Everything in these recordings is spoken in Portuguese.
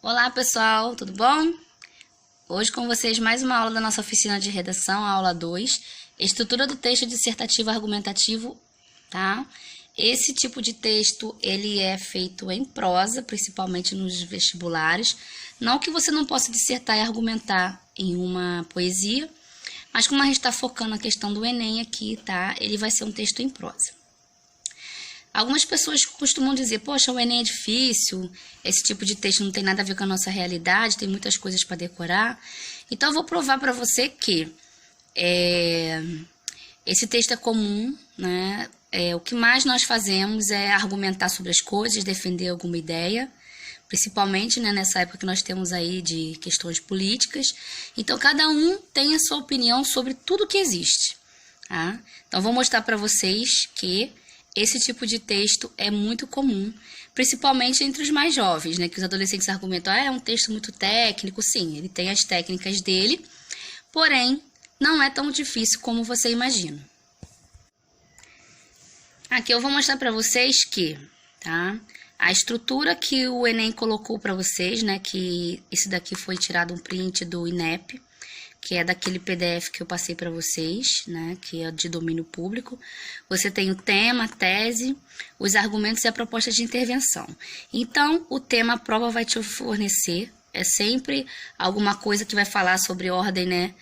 Olá pessoal, tudo bom? Hoje com vocês mais uma aula da nossa oficina de redação, a aula 2, estrutura do texto dissertativo argumentativo, tá? Esse tipo de texto, ele é feito em prosa, principalmente nos vestibulares. Não que você não possa dissertar e argumentar em uma poesia, mas como a gente está focando na questão do Enem aqui, tá? Ele vai ser um texto em prosa. Algumas pessoas costumam dizer, poxa, o Enem é difícil, esse tipo de texto não tem nada a ver com a nossa realidade, tem muitas coisas para decorar. Então, eu vou provar para você que esse texto é comum, né? O que mais nós fazemos é argumentar sobre as coisas, defender alguma ideia, principalmente, né, nessa época que nós temos aí de questões políticas. Então, cada um tem a sua opinião sobre tudo que existe, tá? Então, vou mostrar para vocês que esse tipo de texto é muito comum, principalmente entre os mais jovens, né? Que os adolescentes argumentam, é um texto muito técnico. Sim, ele tem as técnicas dele, porém, não é tão difícil como você imagina. Aqui eu vou mostrar para vocês que, tá? A estrutura que o Enem colocou para vocês, né? Que esse daqui foi tirado um print do INEP, que é daquele PDF que eu passei para vocês, né, que é de domínio público. Você tem o tema, a tese, os argumentos e a proposta de intervenção. Então, o tema a prova vai te fornecer, é sempre alguma coisa que vai falar sobre ordem, né,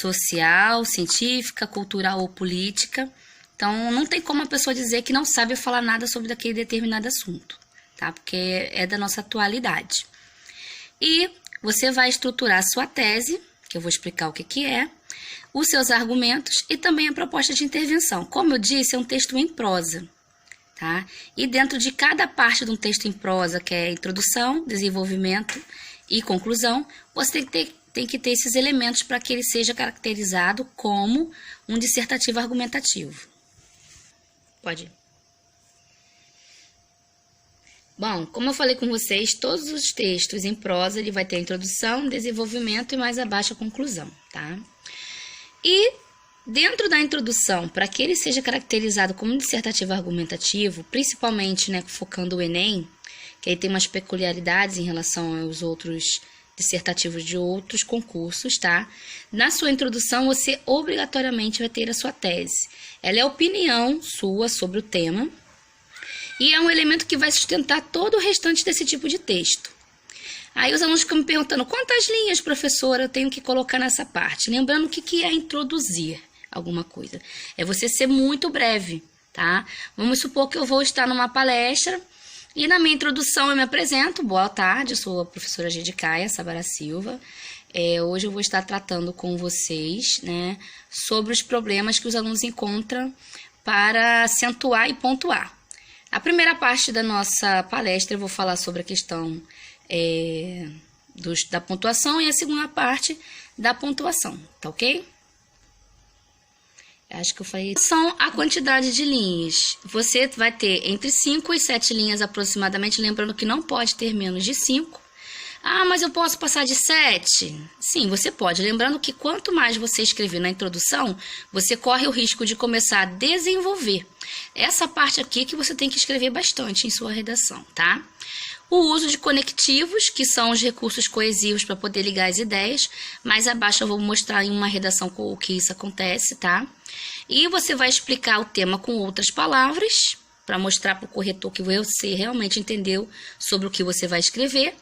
social, científica, cultural ou política. Então, não tem como a pessoa dizer que não sabe falar nada sobre aquele determinado assunto, tá? Porque é da nossa atualidade. E você vai estruturar a sua tese, que eu vou explicar o que é, os seus argumentos e também a proposta de intervenção. Como eu disse, é um texto em prosa, tá? E dentro de cada parte de um texto em prosa, que é introdução, desenvolvimento e conclusão, você tem que ter esses elementos para que ele seja caracterizado como um dissertativo argumentativo. Pode ir. Bom, como eu falei com vocês, todos os textos em prosa, ele vai ter a introdução, desenvolvimento e mais abaixo a conclusão, tá? E dentro da introdução, para que ele seja caracterizado como um dissertativo argumentativo, principalmente, né, focando o Enem, que aí tem umas peculiaridades em relação aos outros dissertativos de outros concursos, tá? Na sua introdução, você obrigatoriamente vai ter a sua tese. Ela é a opinião sua sobre o tema, e é um elemento que vai sustentar todo o restante desse tipo de texto. Aí os alunos ficam me perguntando, quantas linhas, professora, eu tenho que colocar nessa parte? Lembrando o que é introduzir alguma coisa. É você ser muito breve, tá? Vamos supor que eu vou estar numa palestra e na minha introdução eu me apresento. Boa tarde, eu sou a professora Gedicaia Sabara Silva. Hoje eu vou estar tratando com vocês, né, sobre os problemas que os alunos encontram para acentuar e pontuar. A primeira parte da nossa palestra eu vou falar sobre a questão da pontuação e a segunda parte da pontuação, tá ok? Acho que eu falei. São a quantidade de linhas. Você vai ter entre 5 e 7 linhas aproximadamente, lembrando que não pode ter menos de 5. Ah, mas eu posso passar de 7? Sim, você pode. Lembrando que quanto mais você escrever na introdução, você corre o risco de começar a desenvolver. Essa parte aqui que você tem que escrever bastante em sua redação, tá? O uso de conectivos, que são os recursos coesivos para poder ligar as ideias. Mais abaixo eu vou mostrar em uma redação o que isso acontece, tá? E você vai explicar o tema com outras palavras, para mostrar para o corretor que você realmente entendeu sobre o que você vai escrever.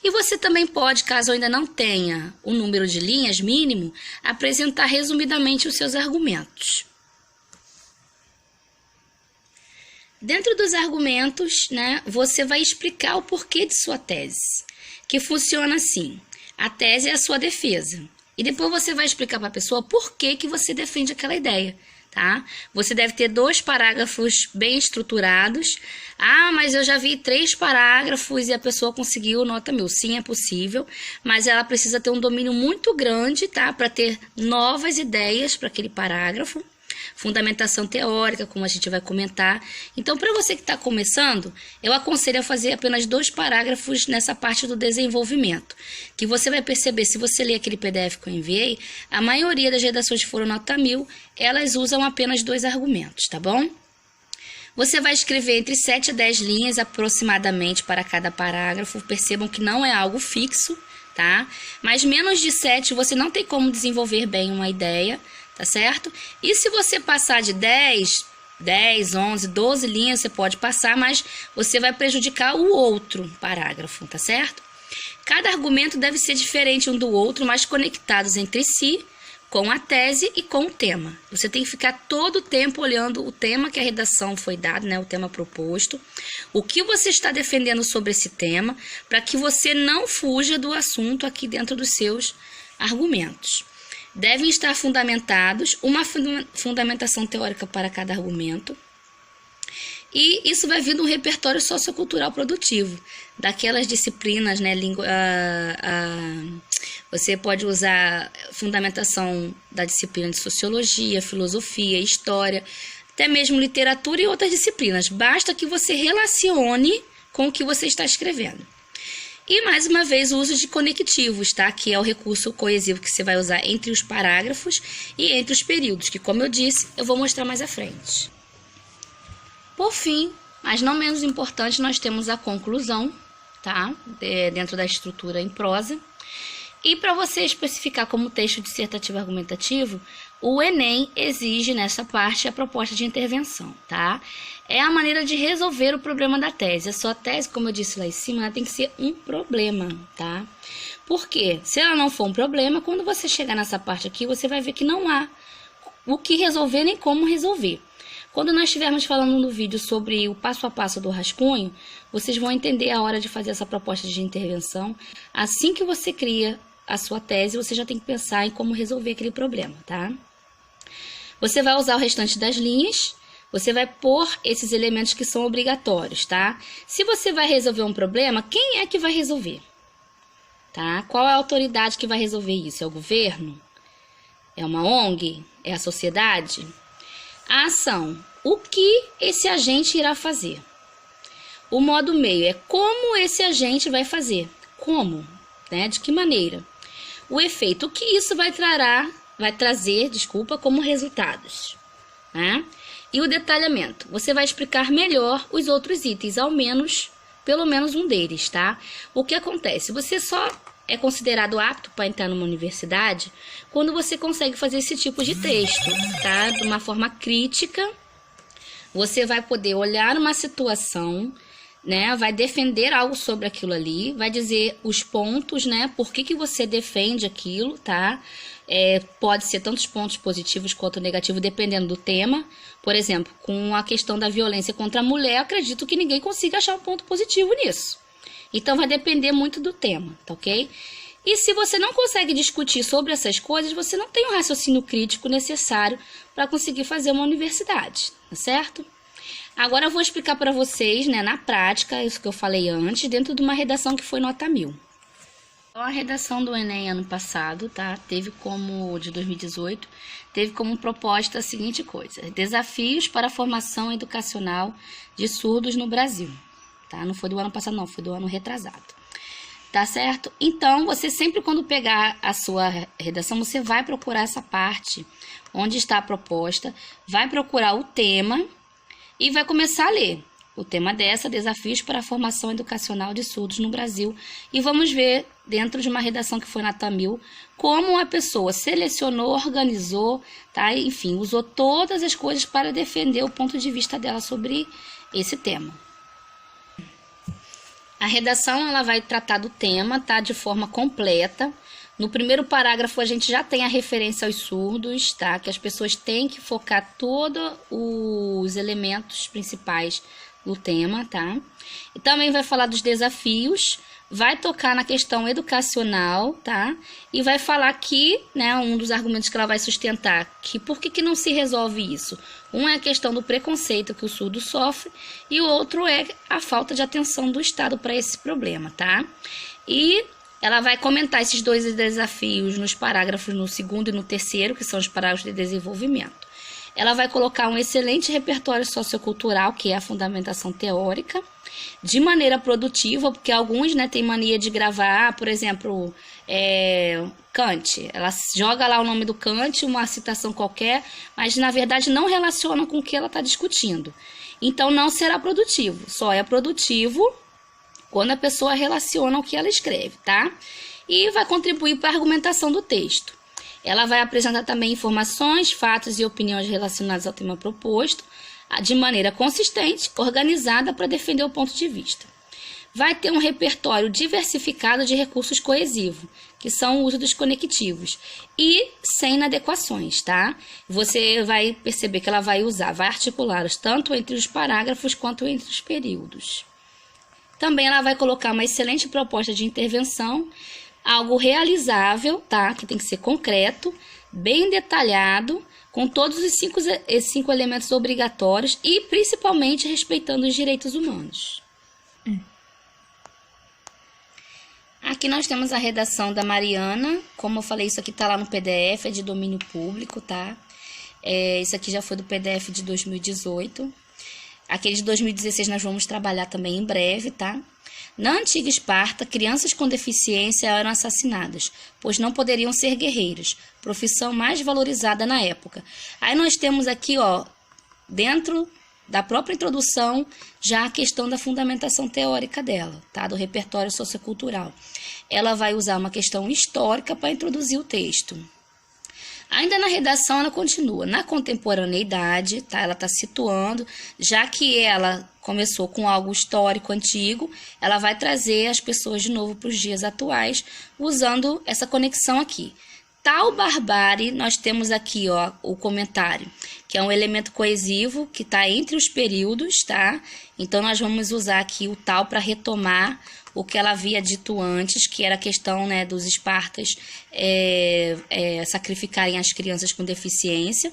E você também pode, caso ainda não tenha o número de linhas mínimo, apresentar resumidamente os seus argumentos. Dentro dos argumentos, né, você vai explicar o porquê de sua tese, que funciona assim. A tese é a sua defesa. E depois você vai explicar para a pessoa por que você defende aquela ideia. Tá? Você deve ter 2 parágrafos bem estruturados. Ah, mas eu já vi 3 parágrafos e a pessoa conseguiu nota 1000. Sim, é possível, mas ela precisa ter um domínio muito grande, tá? Para ter novas ideias para aquele parágrafo. Fundamentação teórica, como a gente vai comentar. Então, para você que está começando, eu aconselho a fazer apenas 2 parágrafos nessa parte do desenvolvimento, que você vai perceber, se você ler aquele PDF que eu enviei, a maioria das redações que foram nota 1000, elas usam apenas 2 argumentos, tá bom? Você vai escrever entre 7 a 10 linhas aproximadamente para cada parágrafo. Percebam que não é algo fixo, tá? Mas menos de 7 você não tem como desenvolver bem uma ideia, tá certo? E se você passar de 10, 11, 12 linhas, você pode passar, mas você vai prejudicar o outro parágrafo, tá certo? Cada argumento deve ser diferente um do outro, mas conectados entre si, com a tese e com o tema. Você tem que ficar todo o tempo olhando o tema que a redação foi dado, né, o tema proposto, o que você está defendendo sobre esse tema, para que você não fuja do assunto aqui dentro dos seus argumentos. Devem estar fundamentados, uma fundamentação teórica para cada argumento, e isso vai vir de um repertório sociocultural produtivo, daquelas disciplinas, né, você pode usar fundamentação da disciplina de sociologia, filosofia, história, até mesmo literatura e outras disciplinas. Basta que você relacione com o que você está escrevendo. E, mais uma vez, o uso de conectivos, tá? Que é o recurso coesivo que você vai usar entre os parágrafos e entre os períodos, que, como eu disse, eu vou mostrar mais à frente. Por fim, mas não menos importante, nós temos a conclusão, tá? Dentro da estrutura em prosa. E para você especificar como texto dissertativo argumentativo, o Enem exige nessa parte a proposta de intervenção, tá? É a maneira de resolver o problema da tese. A sua tese, como eu disse lá em cima, ela tem que ser um problema, tá? Por quê? Se ela não for um problema, quando você chegar nessa parte aqui, você vai ver que não há o que resolver nem como resolver. Quando nós estivermos falando no vídeo sobre o passo a passo do rascunho, vocês vão entender a hora de fazer essa proposta de intervenção. Assim que você cria a sua tese, você já tem que pensar em como resolver aquele problema, tá? Você vai usar o restante das linhas, você vai pôr esses elementos que são obrigatórios, tá? Se você vai resolver um problema, quem é que vai resolver? Tá? Qual é a autoridade que vai resolver isso? É o governo? É uma ONG? É a sociedade? A ação. O que esse agente irá fazer? O modo meio é como esse agente vai fazer. Como? Né? De que maneira? O efeito. O que isso vai trazer como resultados. Né? E o detalhamento. Você vai explicar melhor os outros itens, pelo menos um deles, tá? O que acontece? Você só é considerado apto para entrar numa universidade quando você consegue fazer esse tipo de texto, tá? De uma forma crítica, você vai poder olhar uma situação, né? Vai defender algo sobre aquilo ali, vai dizer os pontos, né? Por que você defende aquilo, tá? Pode ser tantos pontos positivos quanto negativos, dependendo do tema. Por exemplo, com a questão da violência contra a mulher, acredito que ninguém consiga achar um ponto positivo nisso. Então, vai depender muito do tema, tá ok? E se você não consegue discutir sobre essas coisas, você não tem o raciocínio crítico necessário para conseguir fazer uma universidade, tá certo? Agora, eu vou explicar para vocês, né, na prática, isso que eu falei antes, dentro de uma redação que foi nota 1000. A redação do Enem ano passado, tá? De 2018, teve como proposta a seguinte coisa: desafios para a formação educacional de surdos no Brasil. Tá? Não foi do ano passado, não, foi do ano retrasado. Tá certo? Então, você sempre quando pegar a sua redação, você vai procurar essa parte onde está a proposta, vai procurar o tema e vai começar a ler. O tema dessa, desafios para a formação educacional de surdos no Brasil. E vamos ver, dentro de uma redação que foi nota 1000, como a pessoa selecionou, organizou, tá? Enfim, usou todas as coisas para defender o ponto de vista dela sobre esse tema. A redação ela vai tratar do tema, tá? De forma completa. No primeiro parágrafo a gente já tem a referência aos surdos, tá? Que as pessoas têm que focar todos os elementos principais do tema, tá? E também vai falar dos desafios, vai tocar na questão educacional, tá? E vai falar que, né, um dos argumentos que ela vai sustentar, que por que não se resolve isso? Um é a questão do preconceito que o surdo sofre e o outro é a falta de atenção do Estado para esse problema, tá? E ela vai comentar esses dois desafios nos parágrafos no segundo e no terceiro, que são os parágrafos de desenvolvimento. Ela vai colocar um excelente repertório sociocultural, que é a fundamentação teórica, de maneira produtiva, porque alguns, né, têm mania de gravar, por exemplo, Kant. Ela joga lá o nome do Kant, uma citação qualquer, mas na verdade não relaciona com o que ela está discutindo. então não será produtivo. Só é produtivo quando a pessoa relaciona o que ela escreve, tá? E vai contribuir para a argumentação do texto. Ela vai apresentar também informações, fatos e opiniões relacionados ao tema proposto, de maneira consistente, organizada para defender o ponto de vista. Vai ter um repertório diversificado de recursos coesivos, que são o uso dos conectivos, e sem inadequações, tá? Você vai perceber que ela vai articulá-los tanto entre os parágrafos quanto entre os períodos. Também ela vai colocar uma excelente proposta de intervenção, algo realizável, tá? Que tem que ser concreto, bem detalhado, com todos os cinco elementos obrigatórios e principalmente respeitando os direitos humanos. Aqui nós temos a redação da Mariana. Como eu falei, isso aqui tá lá no PDF, é de domínio público, tá? Isso aqui já foi do PDF de 2018. Aquele de 2016 nós vamos trabalhar também em breve, tá? Na antiga Esparta, crianças com deficiência eram assassinadas, pois não poderiam ser guerreiros, profissão mais valorizada na época. Aí nós temos aqui, ó, dentro da própria introdução, já a questão da fundamentação teórica dela, tá? Do repertório sociocultural. Ela vai usar uma questão histórica para introduzir o texto. Ainda na redação, ela continua. Na contemporaneidade, tá? Ela está situando, já que ela começou com algo histórico antigo, ela vai trazer as pessoas de novo para os dias atuais, usando essa conexão aqui. Tal barbárie, nós temos aqui, ó, o comentário, que é um elemento coesivo que está entre os períodos, tá? Então, nós vamos usar aqui o tal para retomar o que ela havia dito antes, que era a questão, né, dos espartas sacrificarem as crianças com deficiência.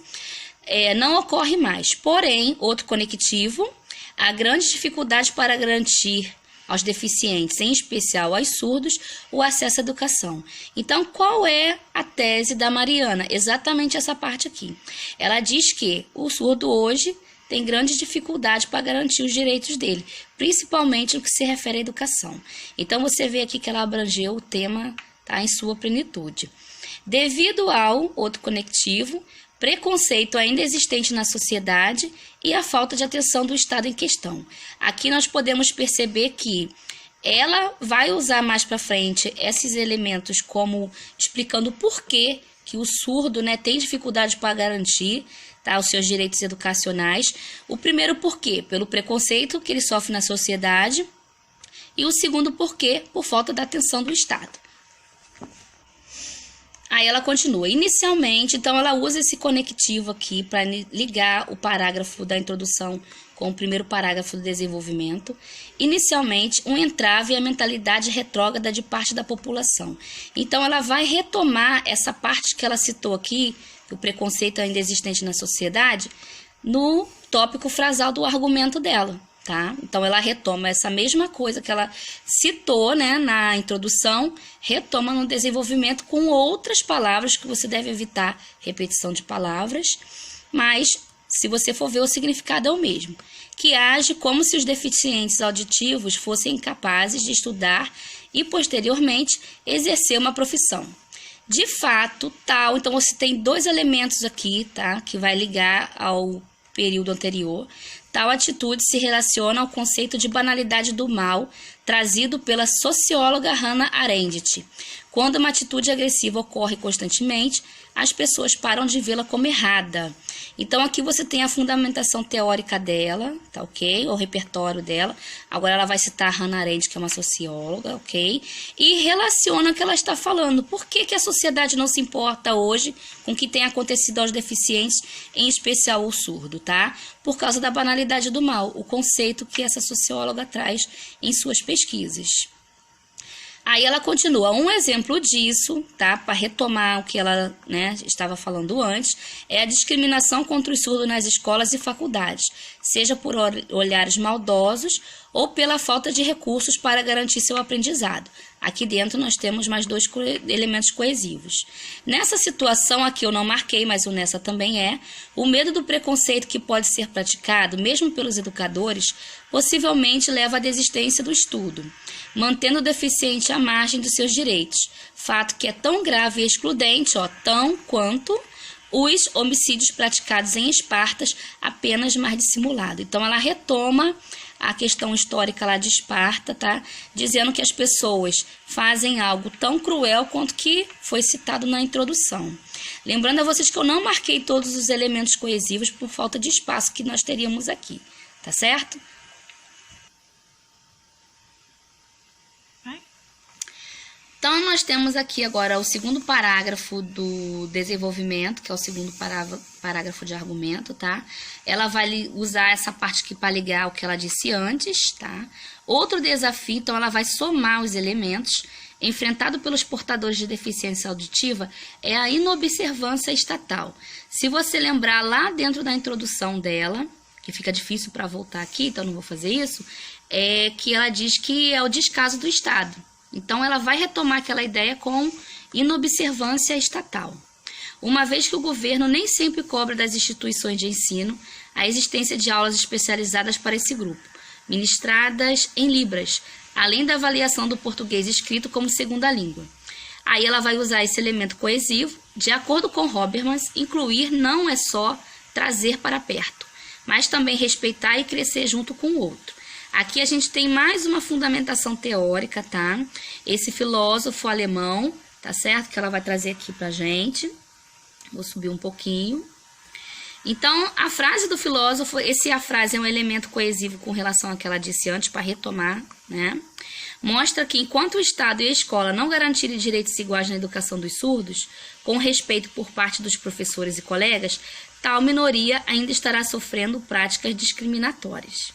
Não ocorre mais. Porém, outro conectivo, a grande dificuldade para garantir aos deficientes, em especial aos surdos, o acesso à educação. Então, qual é a tese da Mariana? Exatamente essa parte aqui. Ela diz que o surdo hoje tem grande dificuldade para garantir os direitos dele, principalmente no que se refere à educação. Então, você vê aqui que ela abrangeu o tema, tá, em sua plenitude. Devido ao outro conectivo, preconceito ainda existente na sociedade e a falta de atenção do Estado em questão. Aqui nós podemos perceber que ela vai usar mais para frente esses elementos como explicando por que o surdo, né, tem dificuldade para garantir, tá, os seus direitos educacionais. O primeiro porquê? Pelo preconceito que ele sofre na sociedade. E o segundo porquê? Por falta da atenção do Estado. Aí ela continua. Inicialmente, então ela usa esse conectivo aqui para ligar o parágrafo da introdução com o primeiro parágrafo do desenvolvimento. Inicialmente, um entrave é a mentalidade retrógrada de parte da população. Então ela vai retomar essa parte que ela citou aqui, o preconceito ainda existente na sociedade, no tópico frasal do argumento dela, tá? Então ela retoma essa mesma coisa que ela citou, né, na introdução, retoma no desenvolvimento com outras palavras, que você deve evitar repetição de palavras, mas se você for ver, o significado é o mesmo, que age como se os deficientes auditivos fossem incapazes de estudar e posteriormente exercer uma profissão. De fato, tal, então você tem dois elementos aqui, tá, que vai ligar ao período anterior. Tal atitude se relaciona ao conceito de banalidade do mal, trazido pela socióloga Hannah Arendt. Quando uma atitude agressiva ocorre constantemente, as pessoas param de vê-la como errada. Então, aqui você tem a fundamentação teórica dela, tá ok? O repertório dela. Agora ela vai citar a Hannah Arendt, que é uma socióloga, ok? E relaciona o que ela está falando. Por que a sociedade não se importa hoje com o que tem acontecido aos deficientes, em especial o surdo, tá? Por causa da banalidade do mal, o conceito que essa socióloga traz em suas pesquisas. Aí ela continua, um exemplo disso, tá, para retomar o que ela, né, estava falando antes, é a discriminação contra os surdos nas escolas e faculdades, seja por olhares maldosos ou pela falta de recursos para garantir seu aprendizado. Aqui dentro nós temos mais dois elementos coesivos. Nessa situação aqui eu não marquei, mas o nessa também é, o medo do preconceito que pode ser praticado, mesmo pelos educadores, possivelmente leva à desistência do estudo, mantendo o deficiente à margem dos seus direitos. Fato que é tão grave e excludente, ó, tão quanto os homicídios praticados em Esparta, apenas mais dissimulado. Então, ela retoma a questão histórica lá de Esparta, tá? Dizendo que as pessoas fazem algo tão cruel quanto que foi citado na introdução. Lembrando a vocês que eu não marquei todos os elementos coesivos por falta de espaço que nós teríamos aqui, tá certo? Então, nós temos aqui agora o segundo parágrafo do desenvolvimento, que é o segundo parágrafo de argumento, tá? Ela vai usar essa parte aqui para ligar o que ela disse antes, tá? Outro desafio, então, ela vai somar os elementos. Enfrentado pelos portadores de deficiência auditiva é a inobservância estatal. Se você lembrar lá dentro da introdução dela, que fica difícil para voltar aqui, então não vou fazer isso, é que ela diz que é o descaso do Estado. Então, ela vai retomar aquela ideia com inobservância estatal. Uma vez que o governo nem sempre cobra das instituições de ensino a existência de aulas especializadas para esse grupo, ministradas em Libras, além da avaliação do português escrito como segunda língua. Aí ela vai usar esse elemento coesivo. De acordo com Habermas, incluir não é só trazer para perto, mas também respeitar e crescer junto com o outro. Aqui a gente tem mais uma fundamentação teórica, tá? Esse filósofo alemão, tá certo? Que ela vai trazer aqui pra gente. Vou subir um pouquinho. Então, a frase do filósofo, a frase é um elemento coesivo com relação ao que ela disse antes, para retomar, né? Mostra que enquanto o Estado e a escola não garantirem direitos iguais na educação dos surdos, com respeito por parte dos professores e colegas, tal minoria ainda estará sofrendo práticas discriminatórias.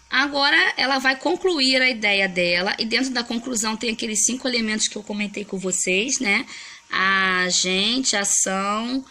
Agora, ela vai concluir a ideia dela, e dentro da conclusão tem aqueles 5 elementos que eu comentei com vocês, né? A agente, ação,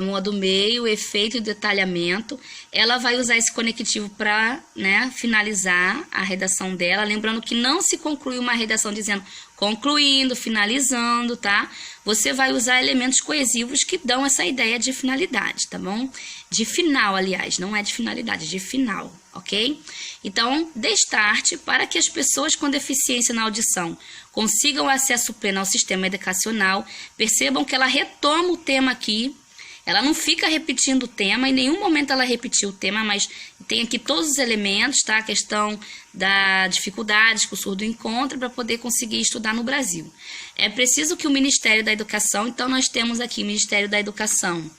modo meio, efeito e detalhamento. Ela vai usar esse conectivo para, né, finalizar a redação dela. Lembrando que não se conclui uma redação dizendo concluindo, finalizando, tá? Você vai usar elementos coesivos que dão essa ideia de finalidade, tá bom? De final, aliás, não é de finalidade, de final, ok? Então, destarte para que as pessoas com deficiência na audição consigam acesso pleno ao sistema educacional, percebam que ela retoma o tema aqui. Ela não fica repetindo o tema, em nenhum momento ela repetiu o tema, mas tem aqui todos os elementos, tá? A questão das dificuldades que o surdo encontra para poder conseguir estudar no Brasil. É preciso que o Ministério da Educação, então nós temos aqui o Ministério da Educação,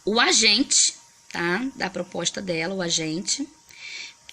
o agente, tá? Da proposta dela, o agente.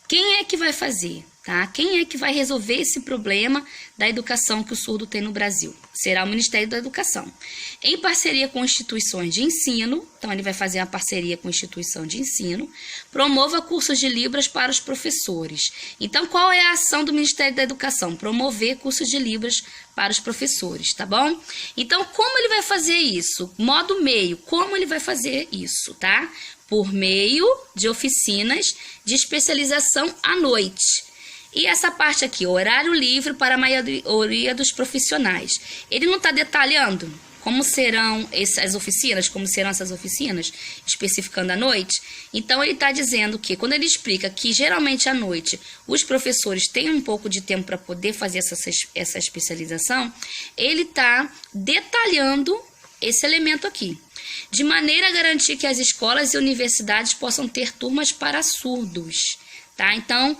Quem é que vai fazer? Tá? Quem é que vai resolver esse problema da educação que o surdo tem no Brasil? Será o Ministério da Educação. Em parceria com instituições de ensino, então ele vai fazer uma parceria com instituição de ensino, promova cursos de Libras para os professores. Então, qual é a ação do Ministério da Educação? Promover cursos de Libras para os professores, tá bom? Então, como ele vai fazer isso? Modo meio, como ele vai fazer isso, tá? Por meio de oficinas de especialização à noite. E essa parte aqui, horário livre para a maioria dos profissionais. Ele não está detalhando como serão essas oficinas, especificando à noite. Então, ele está dizendo que, quando ele explica que geralmente à noite os professores têm um pouco de tempo para poder fazer essa especialização, ele está detalhando esse elemento aqui, de maneira a garantir que as escolas e universidades possam ter turmas para surdos. Tá? Então,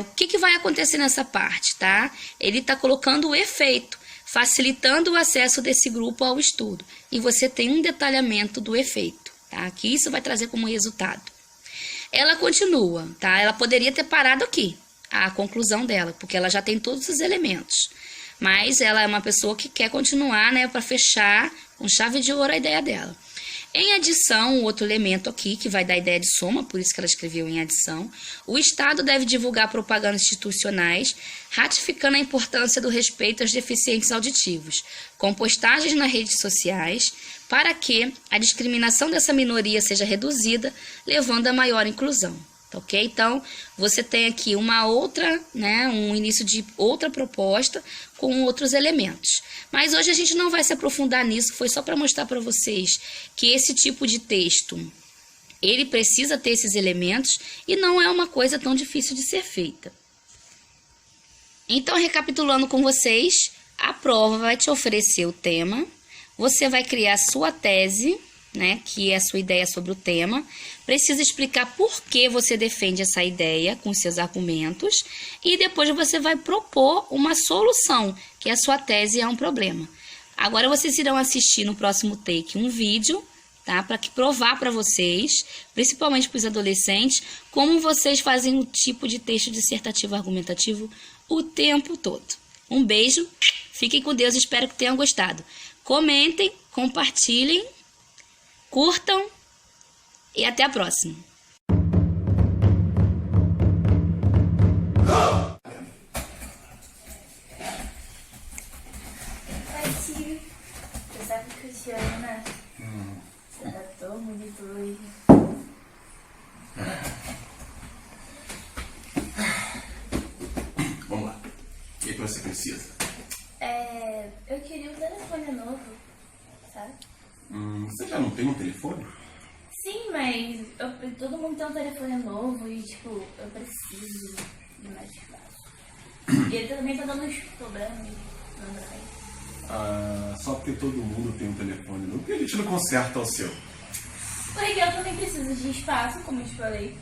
o que vai acontecer nessa parte? Tá? Ele está colocando o efeito, facilitando o acesso desse grupo ao estudo. E você tem um detalhamento do efeito, tá? Que isso vai trazer como resultado. Ela continua, tá? Ela poderia ter parado aqui, a conclusão dela, porque ela já tem todos os elementos. Mas ela é uma pessoa que quer continuar, né, para fechar com chave de ouro a ideia dela. Em adição, outro elemento aqui, que vai dar a ideia de soma, por isso que ela escreveu em adição, o Estado deve divulgar propagandas institucionais, ratificando a importância do respeito aos deficientes auditivos, com postagens nas redes sociais, para que a discriminação dessa minoria seja reduzida, levando a maior inclusão. Ok? Então, você tem aqui uma outra, né, um início de outra proposta com outros elementos. Mas hoje a gente não vai se aprofundar nisso, foi só para mostrar para vocês que esse tipo de texto, ele precisa ter esses elementos e não é uma coisa tão difícil de ser feita. Então, recapitulando com vocês, A prova vai te oferecer o tema, você vai criar a sua tese, né, que é a sua ideia sobre o tema, precisa explicar por que você defende essa ideia com seus argumentos e depois você vai propor uma solução, que a sua tese é um problema. Agora vocês irão assistir no próximo take um vídeo, tá, para provar para vocês, principalmente para os adolescentes, como vocês fazem o tipo de texto dissertativo argumentativo o tempo todo. Um beijo, fiquem com Deus, espero que tenham gostado. Comentem, compartilhem, curtam e até a próxima. Oi, tio. Você sabe que eu te amo, né? Você tá tão bonito hoje. Vamos lá. O que você precisa? Eu queria um telefone novo, sabe? Você já não tem um telefone? Sim, mas todo mundo tem um telefone novo e, tipo, eu preciso de mais espaço. E ele também tá dando uns problemas no Android. Só porque todo mundo tem um telefone novo, por que a gente não conserta o seu? Porque eu também preciso de espaço, como eu te falei.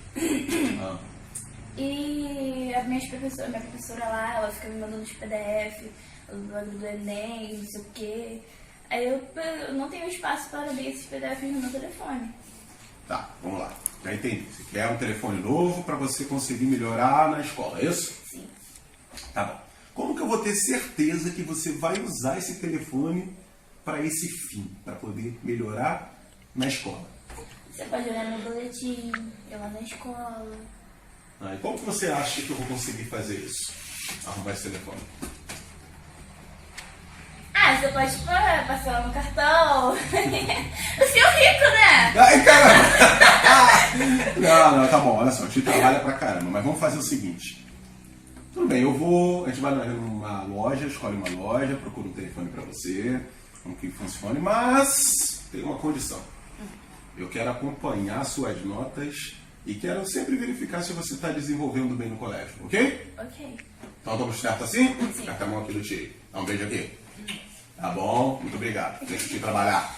E a minha professora lá, ela fica me mandando os PDF, do Enem, não sei o quê. Aí eu não tenho espaço para ler esses PDFs no meu telefone. Tá, vamos lá. Já entendi. Você quer um telefone novo para você conseguir melhorar na escola, é isso? Sim. Tá bom. Como que eu vou ter certeza que você vai usar esse telefone para esse fim, para poder melhorar na escola? Você pode olhar meu boletim, eu lá na escola. E como que você acha que eu vou conseguir fazer isso? Arrumar esse telefone? Você pode parcelar no cartão. Você é rico, né? Ai, caramba! Não, tá bom, olha só, a gente trabalha pra caramba, mas vamos fazer o seguinte. Tudo bem, a gente vai numa loja, escolhe uma loja, procura um telefone pra você, um que funcione, mas tem uma condição. Eu quero acompanhar suas notas e quero sempre verificar se você está desenvolvendo bem no colégio, ok? Ok. Então estamos certo assim? Sim. Aperta a mão aqui do tio. Dá um beijo aqui. Tá bom, muito obrigado. Deixa eu te trabalhar.